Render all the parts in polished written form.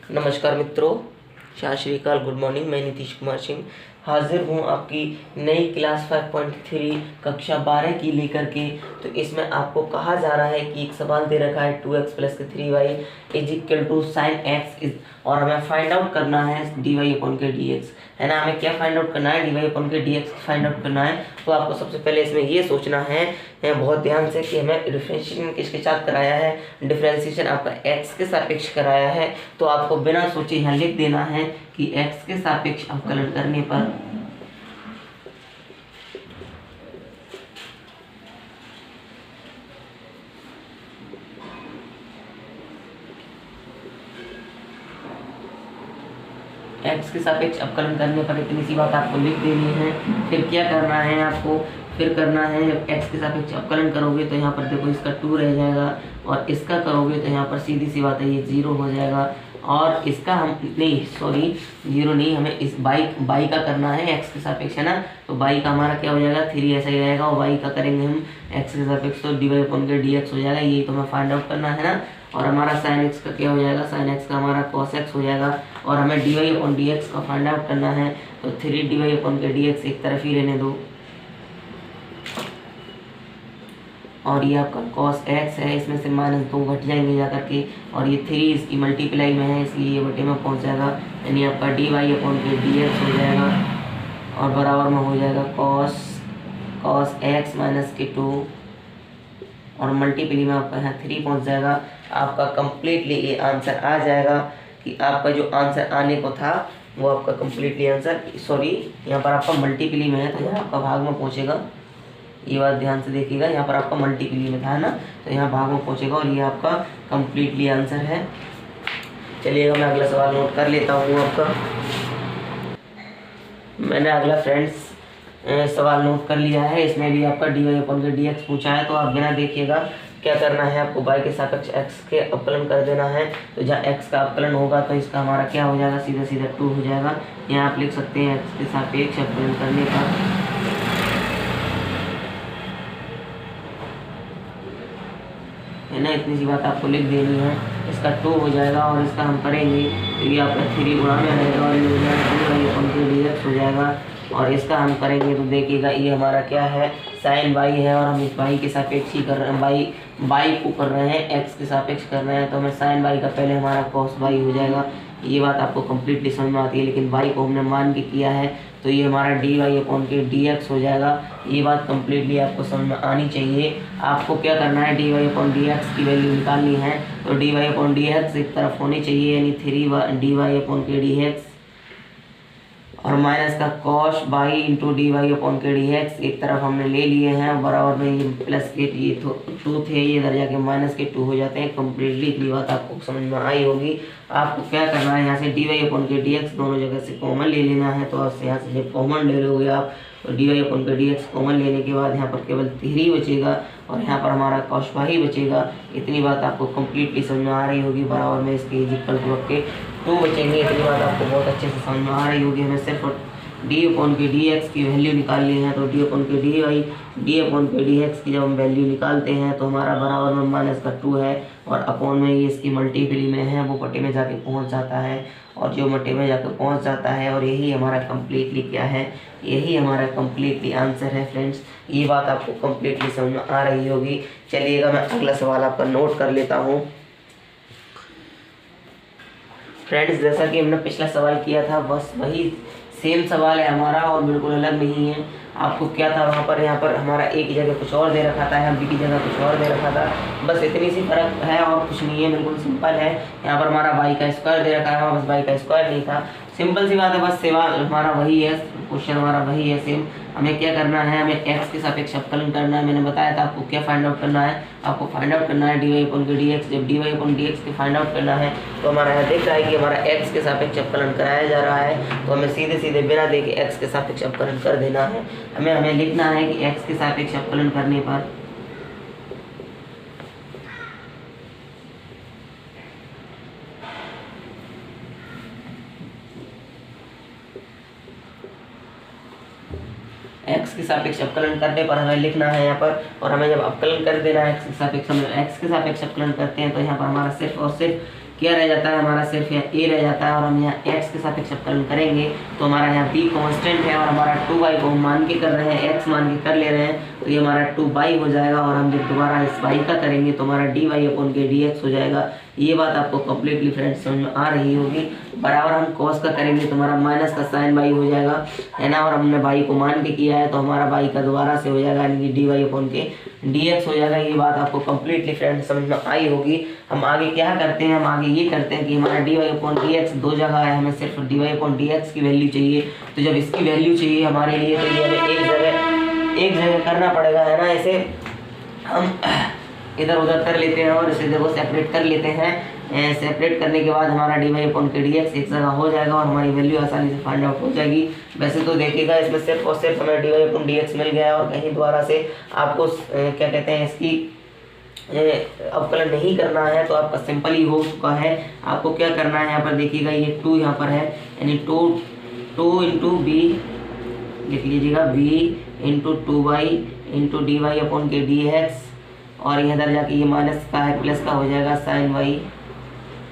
नमस्कार मित्रों, सत श्री अकाल, गुड मॉर्निंग। मैं नीतीश कुमार सिंह हाजिर हूँ आपकी नई क्लास 5.3 कक्षा 12 की लेकर के। तो इसमें आपको कहा जा रहा है कि एक सवाल दे रखा है 2x plus 3y is equal to sine x is, और हमें फाइंड आउट करना है डी वाई अपॉन के डी एक्स, है ना। हमें क्या फाइंड आउट करना है? डी वाई अपॉन के डी एक्स फाइंड आउट करना है। तो आपको सबसे पहले इसमें ये सोचना है बहुत ध्यान से कि हमें डिफरेंशिएशन किसके साथ कराया है। डिफरेंशिएशन आपका एक्स के सापेक्ष कराया है, तो आपको बिना सोचे यहाँ लिख देना है कि एक्स के सापेक्ष अवकलन करने पर एक्स के सापेक्ष अवकलन करने पर इतनी सी बात आपको लिख देनी है। फिर क्या करना है आपको? फिर करना है एक्स के सापेक्ष अवकलन करोगे तो यहाँ पर देखो इसका 2 रह जाएगा, और इसका करोगे तो यहाँ पर सीधी सी बात है ये 0 हो जाएगा। और इसका हम नहीं, सॉरी 0 नहीं, हमें इस बाई का करना है एक्स के सापेक्ष, है ना। तो बाई का हमारा क्या हो जाएगा? 3 ऐसा ही रहेगा, और बाई का करेंगे हम एक्स के सापेक्ष तो डी वाई अपॉन के डी एक्स हो जाएगा। यही तो हमें फाइंड आउट करना है ना। और हमारा साइन एक्स का क्या हो जाएगा? साइन एक्स का हमारा कॉस एक्स हो जाएगा। और हमें d y upon d x का फाइंड आउट करना है, तो 3 डी वाई अपॉन के डी एक्स एक तरफ ही रहने दो, और ये आपका cos x है, इसमें से -2 घट जाएंगे जा करके, और ये 3 इसकी मल्टीप्लाई में है इसलिए ये बटे में पहुंच जाएगा, यानी आपका डी वाई अपॉन के डी एक्स हो जाएगा, और बराबर में हो जाएगा cos x माइनस के 2, और मल्टीप्लाई में आपका यहाँ 3 पहुंच जाएगा। आपका कंप्लीटली ये आंसर आ जाएगा कि आपका जो आंसर आने को था वो आपका कंप्लीटली आंसर, सॉरी यहाँ पर आपका मल्टीप्लाई में है तो यहाँ आपका भाग में पहुँचेगा। ये बात ध्यान से देखिएगा, यहाँ पर आपका मल्टीप्लाई में था, है ना, तो यहाँ भाग में पहुँचेगा, और ये आपका कंप्लीटली आंसर है। चलिएगा मैं अगला सवाल नोट कर लेता हूँ आपका। मैंने अगला फ्रेंड्स सवाल नोट कर लिया है। इसमें भी आपका डी वाई अपॉन के डी एक्स पूछा है, तो आप बिना देखिएगा क्या करना है आपको, वाई के सापेक्ष एक्स के अवकलन कर देना है। तो जहाँ एक्स का अवकलन होगा तो इसका हमारा क्या हो जाएगा? सीधा सीधा 2 हो जाएगा। यहाँ आप लिख सकते हैं एक्स के सापेक्ष अवकलन करने पर, है ना, इतनी सी बात आपको लिख देनी है। इसका 2 हो जाएगा, और इसका हम करेंगे तो ये आपका 3 गुणा में रहेगा, और ये हो जाएगा डी एक्स हो जाएगा। और इसका हम करेंगे तो देखिएगा ये हमारा क्या है? साइन वाई है, और हम इस वाई के सापेक्ष ही कर रहे हैं, वाई को कर रहे हैं, एक्स के सापेक्ष कर रहे हैं, तो हमें साइन वाई का पहले हमारा कॉस वाई हो जाएगा। ये बात आपको कंप्लीटली समझ में आती है, लेकिन वाई को हमने मान के किया है तो ये हमारा डी वाई अपॉन के डी एक्स हो जाएगा। ये बात कंप्लीटली आपको समझ में आनी चाहिए। आपको क्या करना है? D y upon d x की वैल्यू निकालनी है, तो d y upon d x एक तरफ होनी चाहिए, यानी 3 डी वाई अपॉन के डी एक्स, और माइनस का cos y into d y upon के डी एक्स एक तरफ हमने ले लिए हैं, बराबर में ये प्लस के ये 2 थे, ये इधर जाके माइनस के 2 हो जाते हैं। कंप्लीटली इतनी बात आपको समझ में आई होगी। आपको क्या करना है? यहाँ से डी वाई अपॉन के डी एक्स दोनों जगह से कॉमन ले लेना है, तो यहाँ से जब कॉमन ले लोगे आप, तो डी वाई अपॉन के डी एक्स कॉमन लेने के बाद यहाँ पर केवल 3 बचेगा, और यहाँ पर हमारा कॉस वाई बचेगा। इतनी बात आपको कंप्लीटली समझ में आ रही होगी। बराबर में इसके इक्वल टू के 2 बचेंगे। इतनी बात आपको बहुत अच्छे से समझ में आ रही होगी। हमें सिर्फ डी अपॉन के डी एक्स की वैल्यू निकालनी है, तो डी अपॉन के डी वाई डी अपॉन के डी एक्स की जब हम वैल्यू निकालते हैं तो हमारा बराबर में माइनस का 2 है, और अपॉन में ये इसकी मल्टीप्ली में है, वो बटे में जाके पहुंच जाता है, और जो बटे में जाकर पहुंच जाता है, और यही हमारा कंप्लीटली क्या है? यही हमारा कंप्लीटली आंसर है फ्रेंड्स। ये बात आपको कंप्लीटली समझ में आ रही होगी। चलिएगा मैं अगला सवाल आपका नोट कर लेता हूँ। फ्रेंड्स जैसा कि हमने पिछला सवाल किया था, बस वही सेम सवाल है हमारा, और बिल्कुल अलग नहीं है। आपको क्या था वहाँ पर, यहाँ पर हमारा ए की जगह कुछ और दे रखा था, बी की जगह कुछ और दे रखा था, बस इतनी सी फर्क है और कुछ नहीं है, बिल्कुल सिंपल है। यहाँ पर हमारा वाई का स्क्वायर दे रखा है, बस वाई का स्क्वायर नहीं था, सिंपल सी बात है। बस सवाल हमारा वही है, क्वेश्चन हमारा वही है सेम। हमें क्या करना है? हमें एक्स के सापेक्ष अवकलन करना है। मैंने बताया था आपको क्या फाइंड आउट करना है। आपको फाइंड आउट करना है डी वाई अपॉन के डी एक्स। जब d y upon d x की फाइंड आउट करना है तो हमारा यहाँ देख रहा है कि हमारा एक्स के सापेक्ष अवकलन कराया जा रहा है, तो हमें सीधे सीधे बिना देखे एक्स के सापेक्ष अवकलन कर देना है। हमें लिखना है कि एक्स के सापेक्ष अवकलन करने पर एक्स के सापेक्ष अवकलन करने पर हमें लिखना है यहाँ पर, और हमें जब अवकलन कर देना है एक्स के सापेक्ष, हम एक्स के सापेक्ष अवकलन करते हैं तो यहाँ पर हमारा सिर्फ और सिर्फ क्या रह जाता है हमारा, सिर्फ यहाँ a रह जाता है। और हम यहाँ x के सापेक्ष अवकलन करेंगे तो हमारा यहाँ b कांस्टेंट है और हमारा 2y को हम मान के कर रहे हैं, x मान के कर ले रहे हैं, तो ये हमारा 2y हो जाएगा। और हम जब दोबारा इस y का करेंगे तो हमारा dy/k dx हो जाएगा। ये बात आपको कंप्लीटली फ्रेंड्स समझ में आ रही होगी। बराबर हम cos का करेंगे तो हमारा माइनस का sin y हो जाएगा, है ना। और हमने y को मान के किया है तो हमारा y का दोबारा से हो जाएगा, यानी कि dy/k dx हो जाएगा। ये बात आपको कंप्लीटली फ्रेंड्स समझ में आई होगी। हम आगे क्या करते हैं, हम आगे ये करते हैं कि हमारा dy/dx दो जगह है, हमें सिर्फ dy/dx की वैल्यू चाहिए। तो जब इसकी वैल्यू चाहिए हमारे लिए तो ये हमें एक जगह करना पड़ेगा, है ना। ऐसे हम इधर उधर कर लेते हैं और इसे देखो सेपरेट कर लेते हैं। सेपरेट करने के बाद हमारा dy/k dx एक जगह हो जाएगा और हमारी वैल्यू आसानी से फाइंड आउट हो जाएगी। वैसे तो देखिएगा इसमें सिर्फ और सिर्फ हमें dy/dx मिल गया है और कहीं द्वारा से आपको क्या कहते हैं इसकी अवकलन नहीं करना है, तो आपका सिंपल ही हो चुका है। आपको क्या करना है, यहाँ पर देखिएगा ये 2 यहाँ पर है, यानी 2 इंटू बी लिख लीजिएगा, v into 2y into dy/k dx, और इधर जाके ये माइनस का है प्लस का हो जाएगा sin y,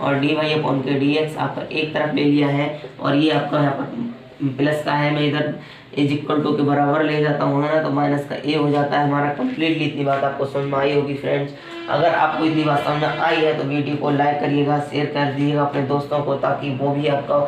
और dy/k dx आपका एक तरफ ले लिया है और ये आपका यहाँ पर प्लस का है, मैं इधर = के बराबर ले जाता हूँ ना, तो माइनस का a हो जाता है हमारा। कंप्लीटली इतनी बात आपको समझ में आई होगी फ्रेंड्स। अगर आपको इतनी बात समझ में आई है तो वीडियो को लाइक करिएगा, शेयर कर दीजिएगा अपने दोस्तों को, ताकि वो भी आपका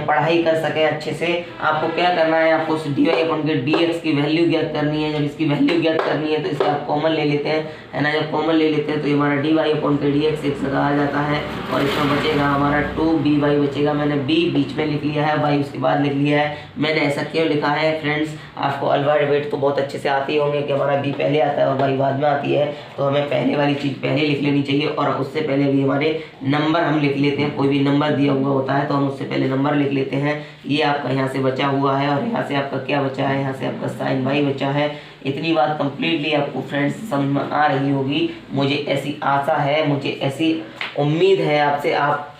पढ़ाई कर सके अच्छे से। आपको क्या करना है, आपको dy/k dx की वैल्यू ज्ञात करनी है। जब इसकी वैल्यू ज्ञात करनी है तो इसे आप कॉमन ले लेते हैं, है ना। जब कॉमन ले लेते हैं तो हमारा dy/k dx एक जगह आ जाता है और इसमें बचेगा हमारा 2by बचेगा। मैंने b बीच में लिख लिया है, y उसके बाद लिख लिया है। मैंने ऐसा क्यों लिखा है फ्रेंड्स, आपको अल्फाबेट तो बहुत अच्छे से आती होंगे कि हमारा b पहले आता है और y बाद में आती है, तो हमें पहले वाली चीज़ पहले लिख लेनी चाहिए। और उससे पहले भी हमारे नंबर हम लिख लेते हैं, कोई भी नंबर दिया हुआ होता है तो हम उससे पहले नंबर लिख लेते हैं। ये आपका यहाँ से बचा हुआ है और यहाँ से आपका क्या बचा है, यहाँ से आपका sin y बचा है। इतनी बात कंप्लीटली आपको फ्रेंड्स समझ में आ रही होगी, मुझे ऐसी आशा है, मुझे ऐसी उम्मीद है आपसे। आप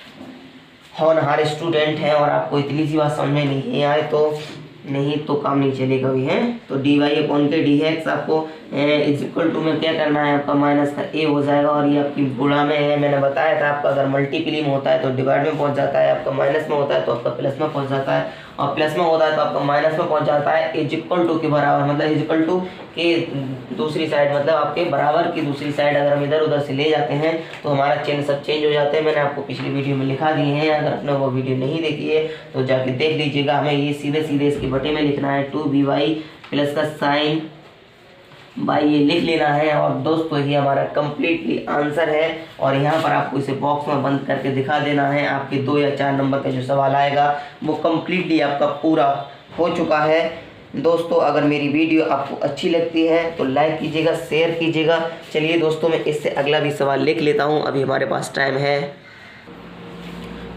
होनहार स्टूडेंट हैं और आपको इतनी सी बात समझ में नहीं तो काम नहीं चलेगा भी, है। तो dy/k dx आपको = में क्या करना है, आपका माइनस का a हो जाएगा। और ये आपकी गुणा में है, मैंने बताया था आपका अगर मल्टीप्ली में होता है तो डिवाइड में पहुंच जाता है, आपका माइनस में होता है तो आपका प्लस में पहुंच जाता है, और प्लस में होता है तो आपका माइनस में पहुंच जाता है। = के बराबर मतलब = के दूसरी साइड, मतलब आपके बराबर की दूसरी साइड अगर हम इधर उधर से ले जाते हैं तो हमारा चिन्ह सब चेंज हो जाते हैं। मैंने आपको पिछली वीडियो में लिखा दिए हैं, अगर आपने वो वीडियो नहीं देखी है तो जाके देख लीजिएगा। हमें ये सीधे सीधे इसके बटे में लिखना है, 2by प्लस का sin y ये लिख लेना है। और दोस्तों ये हमारा कंप्लीटली आंसर है और यहाँ पर आपको इसे बॉक्स में बंद करके दिखा देना है। आपके 2 या 4 नंबर का जो सवाल आएगा वो कंप्लीटली आपका पूरा हो चुका है। दोस्तों अगर मेरी वीडियो आपको अच्छी लगती है तो लाइक कीजिएगा, शेयर कीजिएगा। चलिए दोस्तों मैं इससे अगला भी सवाल लिख लेता हूँ, अभी हमारे पास टाइम है।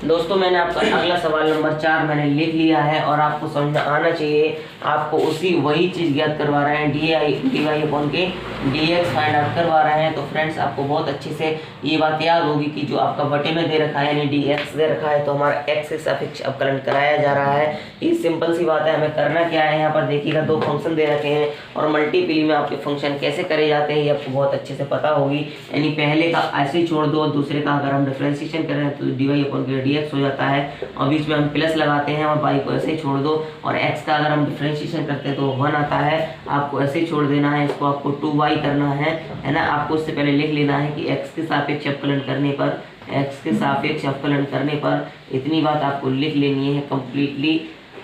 दोस्तों मैंने आपका अगला सवाल नंबर 4 मैंने लिख लिया है और आपको समझ में आना चाहिए। आपको वही चीज़ ज्ञात करवा रहे हैं, dy/k dx फाइंड आउट करवा रहे हैं। तो फ्रेंड्स आपको बहुत अच्छे से ये बात याद होगी कि जो आपका बटे में दे रखा है यानी dx दे रखा है तो हमारा x के सापेक्ष अवकलन कराया जा रहा है। ये सिंपल सी बात है, हमें करना क्या है, यहाँ पर देखिएगा 2 फंक्शन दे रखे हैं और मल्टीप्ली में आपके फंक्शन कैसे करे जाते हैं ये आपको बहुत अच्छे से पता होगी। यानी पहले का ऐसे ही छोड़ दो, दूसरे का अगर हम डिफरेंशिएशन करें तो dy/k dx हो जाता है और बीच में हम प्लस लगाते हैं और y को ऐसे ही छोड़ दो। और x का अगर हम डिफरेंशिएशन करते हैं तो 1 आता है, आपको ऐसे ही छोड़ देना है, इसको आपको 2y करना है ना। आपको उससे पहले लिख लेना है कि x के सापेक्ष अवकलन करने पर इतनी बात आपको लिख लेनी है कंप्लीटली।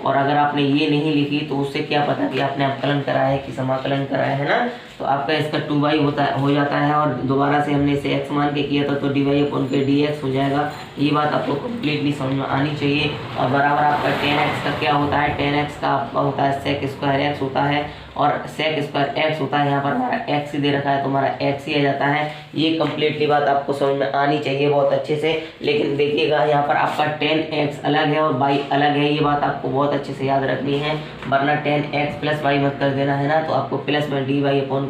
और अगर आपने ये नहीं लिखी तो उससे क्या पता कि आपने अवकलन करा है कि समाकलन करा है ना। तो आपका इसका 2y हो जाता है और दोबारा से हमने इसे x मान के किया था तो dy/k dx हो जाएगा। ये बात आपको कम्प्लीटली समझ में आनी चाहिए। और बराबर आपका tan x का क्या होता है, tan x का आपका होता है sec² x होता है और sec² x होता है। यहाँ पर हमारा x ही दे रखा है तो हमारा x ही आ जाता है। ये कम्प्लीटली बात आपको समझ में आनी चाहिए बहुत अच्छे से। लेकिन देखिएगा यहाँ पर आपका tan x अलग है और y अलग है, ये बात आपको बहुत अच्छे से याद रखनी है, वरना tan x प्लस y मत कर देना है ना। तो आपको प्लस में dy/k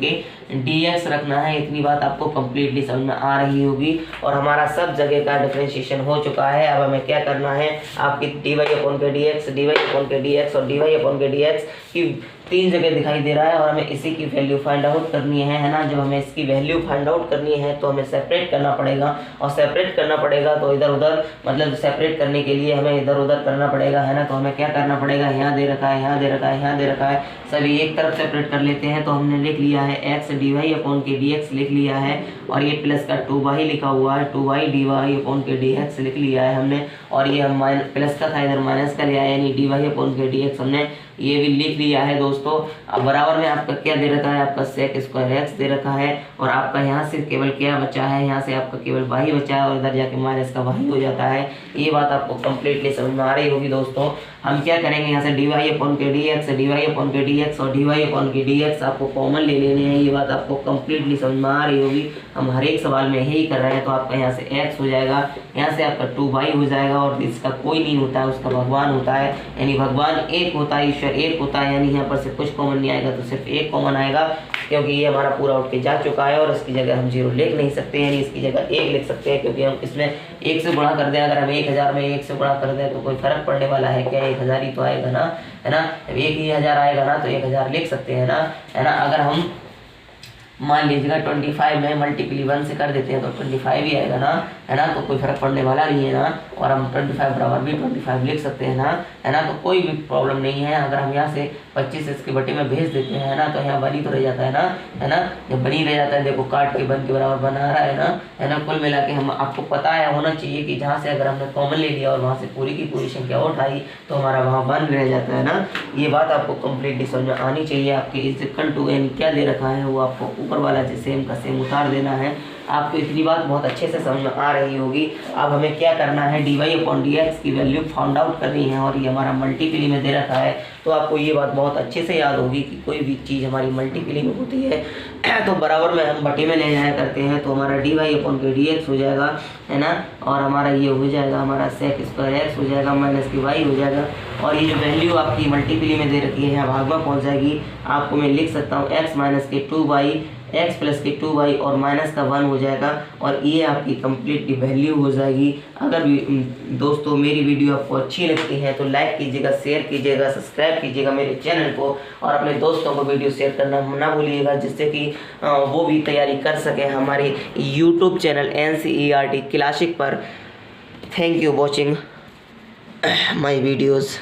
dx रखना है। इतनी बात आपको कम्प्लीटली समझ में आ रही होगी और हमारा सब जगह का डिफरेंशिएशन हो चुका है। अब हमें क्या करना है, आपकी dy/dx, dy/dx और dy/dx की 3 जगह दिखाई दे रहा है और हमें इसी की वैल्यू फाइंड आउट करनी है ना। जब हमें इसकी वैल्यू फाइंड आउट करनी है तो हमें सेपरेट करना पड़ेगा और सेपरेट करना पड़ेगा तो इधर उधर, मतलब सेपरेट करने के लिए हमें इधर उधर करना पड़ेगा, है ना। तो हमें क्या करना पड़ेगा, यहाँ दे रखा है, यहाँ दे रखा है, यहाँ दे रखा है, सभी एक तरफ सेपरेट कर लेते हैं। तो हमने लिख लिया है x dy/dx लिख लिया है और ये प्लस का 2y लिखा हुआ है, 2y dy/dx लिख लिया है हमने। और ये हम प्लस का था इधर माइनस का लिया है, यानी dy/dx हमने ये भी लिख लिया है दोस्तों। अब बराबर में आपका क्या दे रखा है, आपका sec स्क्वायर x दे रखा है और आपका यहाँ से केवल क्या बचा है, यहाँ से आपका केवल y बचा है और इधर जाके माइनस का y हो जाता है। ये बात आपको कंप्लीटली समझ में आ रही होगी दोस्तों। हम क्या करेंगे, यहाँ से dy/dx और dy/dx आपको कॉमन ले लेने हैं। ये बात आपको कंप्लीटली समझ में आ रही होगी, हम हर एक सवाल में यही कर रहे हैं। तो आपका यहाँ से x हो जाएगा, यहाँ से आपका 2y हो जाएगा और इसका कोई नहीं होता है, उसका भगवान होता है, यानी भगवान एक होता है, ईश्वर एक होता है, यानी यहाँ पर से कुछ कॉमन नहीं आएगा तो सिर्फ एक कॉमन आएगा, क्योंकि ये हमारा पूरा उठ के जा चुका है और इसकी जगह हम 0 लिख नहीं सकते, यानी इसकी जगह 1 लिख सकते हैं, क्योंकि हम इसमें 1 से गुणा कर दें। अगर हम 1000 में 1 से गुणा कर दें तो कोई फर्क पड़ने वाला है क्या, 1000 ही तो आएगा ना, है ना। जब 1000 आएगा ना तो 1000 लिख सकते हैं ना, है ना। अगर हम मान लीजिएगा 25 में मल्टीप्ली 1 से कर देते हैं तो 25 ही आएगा ना, है ना। तो कोई फर्क पड़ने वाला नहीं है ना, और हम 25 बराबर भी 25 लिख सकते हैं ना, है ना। तो कोई भी प्रॉब्लम नहीं है। अगर हम यहाँ से 25 इसके बटे में भेज देते हैं ना तो यहाँ बनी तो रह जाता है ना, है ना। जब बनी रह जाता है, देखो काट के बन के बराबर बना रहा है ना, है ना। कुल मिला के हम आपको पता है होना चाहिए कि जहाँ से अगर हमने कॉमन ले लिया और वहाँ से पूरी की पूरी संख्या उठाई तो हमारा वहाँ 1 रह जाता है ना। ये बात आपको कंप्लीटली समझ में आनी चाहिए। आपके इस इक्वल यानी क्या दे रखा है वो आपको ऊपर वाला सेम का सेम उतार देना है। आपको इतनी बात बहुत अच्छे से समझ में आ रही होगी। अब हमें क्या करना है, dy/dx की वैल्यू फाउंड आउट करनी है और ये हमारा मल्टीप्ली में दे रखा है। तो आपको ये बात बहुत अच्छे से याद होगी कि कोई भी चीज़ हमारी मल्टीप्ली में होती है तो बराबर में हम बटे में ले जाया करते हैं। तो हमारा dy/dx हो जाएगा, है ना, और हमारा ये हो जाएगा, हमारा sec स्क्वायर x हो जाएगा माइनस की y हो जाएगा। और ये जो वैल्यू आपकी मल्टीप्ली में दे रखी है यहाँ भाग में पहुँच जाएगी। आपको मैं लिख सकता हूँ x माइनस के 2y, x प्लस के 2y और माइनस का 1 हो जाएगा और ये आपकी कंप्लीट वैल्यू हो जाएगी। अगर दोस्तों मेरी वीडियो आपको अच्छी लगती है तो लाइक कीजिएगा, शेयर कीजिएगा, सब्सक्राइब कीजिएगा मेरे चैनल को और अपने दोस्तों को वीडियो शेयर करना ना भूलिएगा, जिससे कि वो भी तैयारी कर सके हमारे यूट्यूब चैनल NCERT क्लासिक पर। Thank you watching my videos.